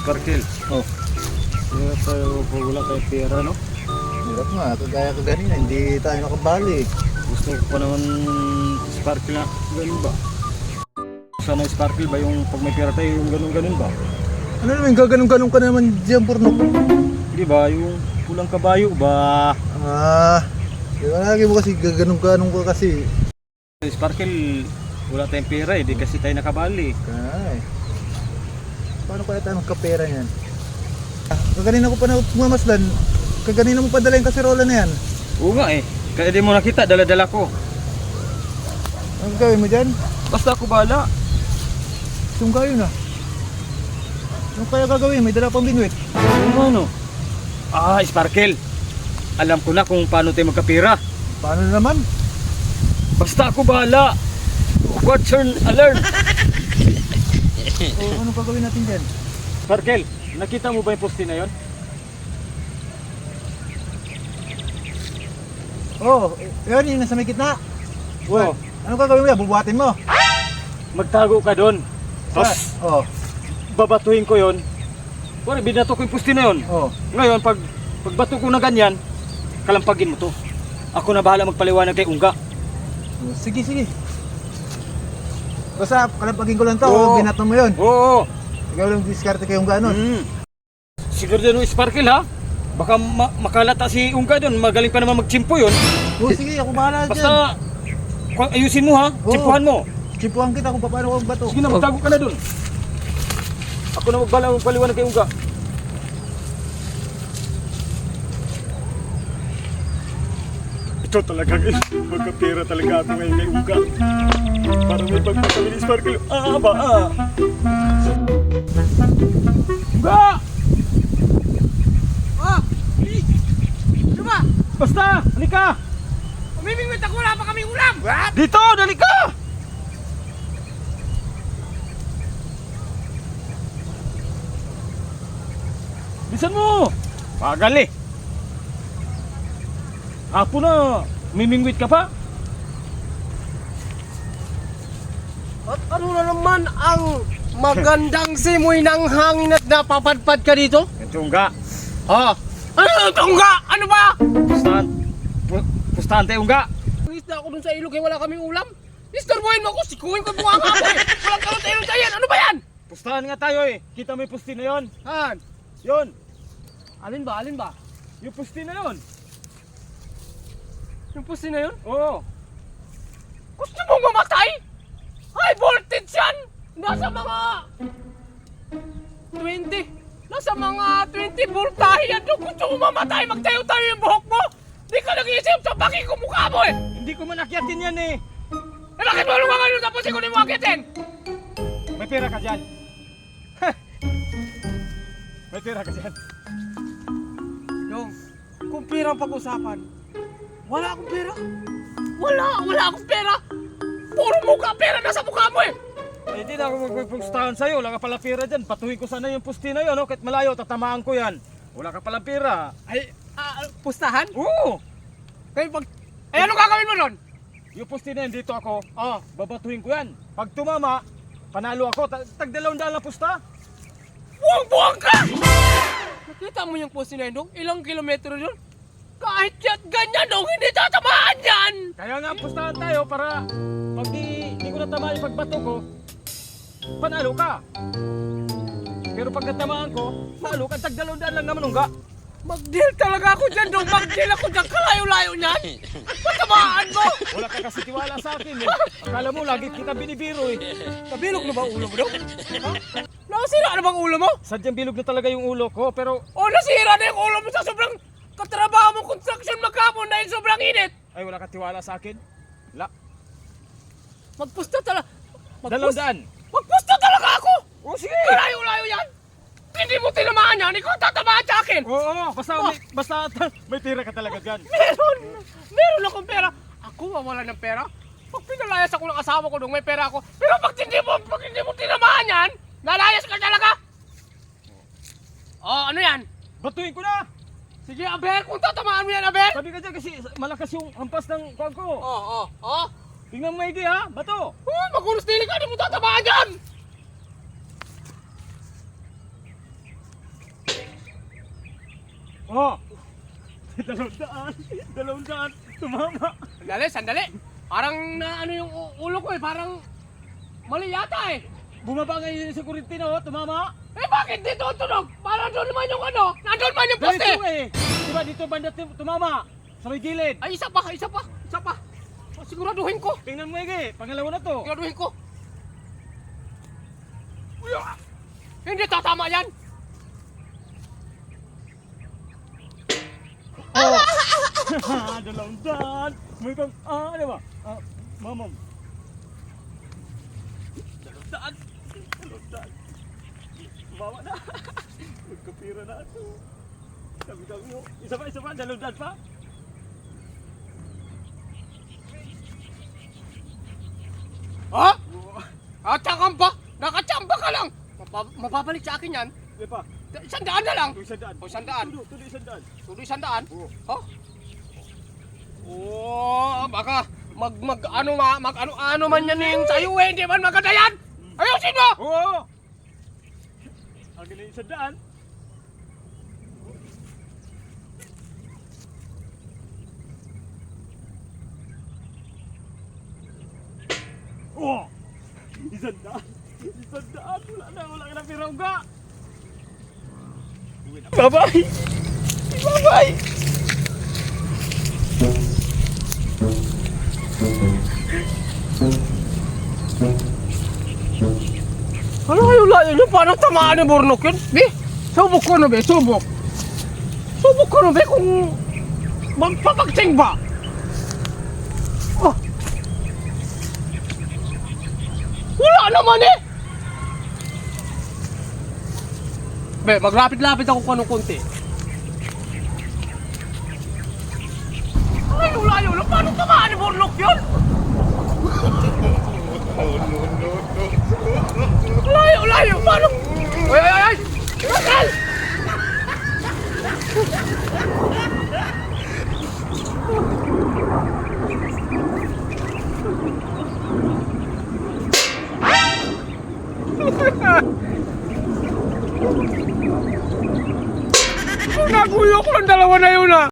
Sparkle. Oh, Kaya tayo pag wala tayo pera, no? hirap nga. Kagaya ka ganina, hindi tayo nakabali. Gusto ko pa naman Sparkle na ganun ba? Sana Sparkle ba yung pag may pera tayo yung ganun-ganun ba? Ano naman, gaganong-ganong ka naman dyan, Purnok? Hindi ba? Yung pulang kabayo ba? Di ba lagi mo kasi gaganong-ganong ka kasi. Sparkle, wala tayong pera eh. Di kasi tayo nakabali. Ay. Paano kaya tayo magkapera yan? Kaganina ko pa na pumamasdan. Kaganina mo padala yung kaserola na yan. Oo nga eh. Kaya di mo nakita, dala-dala ko. Ang gawin mo dyan? Basta ako bahala. Yung kayo na. Ano kaya gagawin? May dala pang bingwit. Ano? Sparkle. Alam ko na kung paano tayo magkapira. Paano naman? Basta ako bahala. Watch your alert. O ano gagawin natin dyan? Sparkle, nakita mo ba yung poste na yon? Yun yung nasa may gitna. Oo. Ano gagawin mo yan? Bubuhatin mo? Magtago ka doon. Tapos, Oo. babatuhin ko yon. Wala, binato ko yung poste na yon. Oo. Ngayon, pagbato ko na ganyan, kalampagin mo to. Ako na bahala magpaliwanag kay Ungga. Sige, sige. Basta kalampagin ko lang to. Oo. Binato mo yun. Oo. Ikaw lang diskarte kayong ganon. Siguro din yung Sparkle ha. Baka makalata si Ungga doon. Magaling pa naman magchimpo yun. Sige, ako bahala dyan. Basta, ayusin mo ha. Oo. Chimpuhan mo. Chipuhan kita kung paano ko bato. Sige na, magtago ka na doon. Ako na magbahala magpaliwanag kay Ungga. Ito talaga guys, magkapera talaga ako ngayon kay Ungga. Para may pagpapalin ni Sparkle. Ungga! Ano ba? Basta, halika! Umimingwit ako, wala pa kaming ulam! Dito, halika! Bisan mo! Pagal eh! Apo na, mimingwit ka pa? At ano na naman ang magandang simoy ng hangin at napapadpad ka dito? Ito Ungga. Ano ito nga? Ano ba? Pustahan tayo Ungga. Isda ako dun sa ilog kaya wala kaming ulam. Istorbohin mo ako, sikuhin ko mukha nga ako eh. Walang kalot sa ilog na yan, ano ba yan? Pustahan nga tayo eh. Kita mo yung pusti na yon. Han, Yon. alin ba, alin ba? Yung pusti na yon. Yung pusi na yun? Oo. Gusto mong mamatay? High voltage yan! Nasa mga 20. Nasa mga 20 voltahe yan doon. Gusto mo mamatay? Magtayo-tayo yung buhok mo? Di ka nag-iisip sa baki ko mukha mo eh! Hindi ko man akyatin yan eh. Eh bakit mo nga ngayon tapos ikaw ni mo akitin? May pera ka dyan. May pera ka dyan. Yung, kung pera ang pag-usapan, wala akong pera. Wala akong pera. Puro mukha pera nasa mukha mo eh. Eh di na ako magpustahan sa'yo. Wala ka pala pera dyan. Patuhin ko sana yung pusti na yun. No? Kahit malayo, tatamaan ko yan. Wala ka pala pera. Ay, pustahan? Oo. Kaya pag... Eh ano gagawin mo nun? Yung pusti na yan, dito ako. Babatuhin ko yan. Pag tumama, panalo ako. Tag-200 na pusta. Buwang-buwang ka! Nakita mo yung poste na yun dong? Ilang kilometro yun? Kahit yan ganyan dong, hindi tatamaan yan! Kaya nga pustahan tayo para pag di ko natama yung pagbato ko, panalo ka. Pero pag natamaan ko, panalo ka. Tag-200 lang naman Ungga. Mag-deal talaga ako dyan dong! Mag-deal ako dyan! Kalayo-layo niyan! Patamaan mo! Wala ka kasi tiwala sa akin eh. Akala mo, lagi kita binibiro eh. Kabilog na ba ang ulo mo dong? Ha? Nakasira na bang ulo mo? Sadyang bilog na talaga yung ulo ko, pero O nasira na yung ulo mo sa sobrang katrabaho mo construction maghapon dahil sobrang init! ay wala ka tiwala sa akin. Wala. Magpusta talaga! 200. Magpusta talaga ako! O sige! Kalayo-layo yan! Hindi mo tinamaan yan! Ikaw tatamaan sa akin! Oo, basta may tira ka talaga dyan. Meron akong pera! Ako mawala ng pera? Pag pinalayas ako ng asawa ko nung may pera ako, pero pag hindi mo tinamaan yan, nalayas ka talaga! Oh, ano yan? Batuhin ko na! Sige, Aber, kung tatamaan mo yan, Aber! Sabi ka dyan kasi malakas yung hampas ng kuwan ko. Oh. Tingnan mo maigi ha, bato! Magulos dili ka, hindi mo tatamaan yan! 200. Tumama. Sandali, sandali. Parang na ano yung ulo ko eh, parang mali yata eh. Bumaba ngayon sa kurintina, oh. Tumama. Eh bakit dito ang tunog? Parang doon naman yung ano, nandun man yung poste. Ganito eh. Diba dito banda tumama? Sa may gilid. Ay, isa pa. Siguraduhin ko. Tingnan mo eh. Pangalawa na to. Siguraduhin ko. Uy, ah! Hindi tatama yan. Oh. 200. May pang, ano ba? Mamam. 200. Bawa na. Magkapira na ito. Sabi mo. Isa pa, 200 pa. Ha? Nakachamba? Nakachamba ka lang. Mapabalik sa akin yan. Di pa. 100 na lang. 100. O, 100. Tuloy 100. Tuloy 100? Oo. Ha? Oo, baka ano man yan yung sa'yo eh, hindi man maganda yan! Ayusin mo! Oo. Ang galing 100. Oh! 100. 100. Wala ka na pira uga. Bye-bye. Bye-bye. Ano kayo layo nyo? Parang tamaan ni Bornok yun? Be, subok ko na be, subok. Subok ko na be kung magpapagsing ba? Oh. Wala naman eh! Be, maglapit-lapit ako kung anong konti.